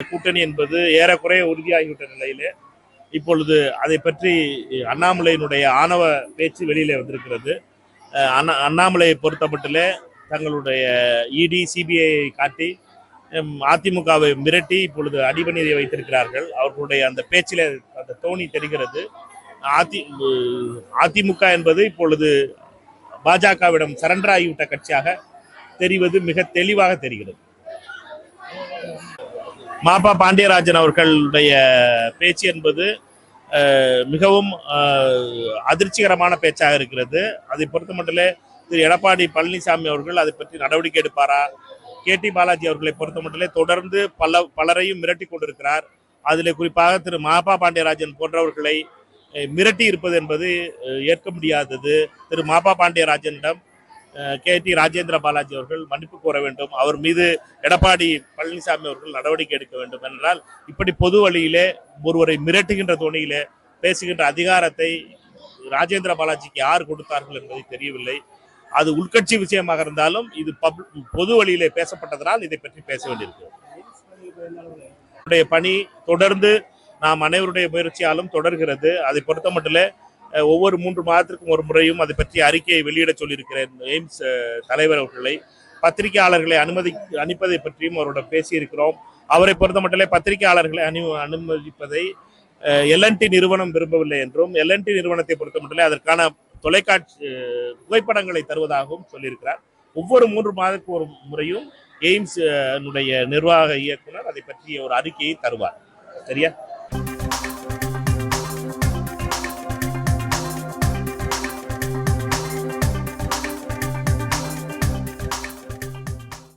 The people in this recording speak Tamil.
கூட்டணி என்பது ஏறக்குறைய உறுதியாகிவிட்ட நிலையிலே இப்பொழுது அதை பற்றி அண்ணாமலையினுடைய ஆணவ பேச்சு வெளியிலே வந்திருக்கிறது. அண்ணாமலையை பொறுத்தமட்டிலே தங்களுடைய இடி சிபிஐ காட்டி அதிமுகவை மிரட்டி இப்பொழுது அடிபணியை வைத்திருக்கிறார்கள். அவர்களுடைய அந்த பேச்சிலே அந்த தோணி தெரிகிறது. அதிமுக என்பது இப்பொழுது பாஜகவிடம் சரண்டர் ஆகிவிட்ட கட்சியாக தெரிவது மிக தெளிவாக தெரிகிறது. மாபா பாண்டியராஜன் அவர்களுடைய பேச்சு என்பது மிகவும் அதிர்ச்சிகரமான பேச்சாக இருக்கிறது. அதை பொறுத்த மட்டிலே திரு எடப்பாடி பழனிசாமி அவர்கள் அதை பற்றி நடவடிக்கை எடுப்பாரா? KT பாலாஜி அவர்களை பொறுத்த மட்டிலே தொடர்ந்து பலரையும் மிரட்டி கொண்டிருக்கிறார். அதில் குறிப்பாக திரு மாபா பாண்டியராஜன் போன்றவர்களை மிரட்டி இருப்பது என்பது ஏற்க முடியாதது. திரு மாபா பாண்டியராஜனிடம் KT ராஜேந்திர பாலாஜி அவர்கள் மன்னிப்பு கோர வேண்டும். அவர் மீது எடப்பாடி பழனிசாமி அவர்கள் நடவடிக்கை எடுக்க வேண்டும். என்றால் இப்படி பொது வழியிலே ஒருவரை மிரட்டுகின்ற தோணியிலே பேசுகின்ற அதிகாரத்தை ராஜேந்திர பாலாஜிக்கு யார் கொடுத்தார்கள் என்பதை தெரியவில்லை. அது உள்கட்சி விஷயமாக இருந்தாலும் இது பொது வழியிலே பேசப்பட்டதனால் இதை பற்றி பேச வேண்டியிருக்கிறது. பணி தொடர்ந்து நாம் அனைவருடைய முயற்சியாலும் தொடர்கிறது. அதை பொறுத்த மட்டிலே ஒவ்வொரு 3 மாதத்திற்கும் ஒரு முறையும் அதை பற்றி அறிக்கையை வெளியிட சொல்லியிருக்கிறேன். எய்ம்ஸ் தலைவர் அவர்களை பத்திரிகையாளர்களை அனுமதிப்பதை பற்றியும் அவருடன் பேசியிருக்கிறோம். அவரை பொறுத்த மட்டிலே பத்திரிகையாளர்களை அனுமதிப்பதை LNT நிறுவனம் விரும்பவில்லை என்றும் LNT நிறுவனத்தை பொறுத்த மட்டிலே அதற்கான தொலைக்காட்சி புகைப்படங்களை தருவதாகவும் சொல்லியிருக்கிறார். ஒவ்வொரு 3 மாதத்துக்கு ஒரு முறையும் எய்ம்ஸ் நிர்வாக இயக்குனர் அதை பற்றி ஒரு அறிக்கையை தருவார். சரியா?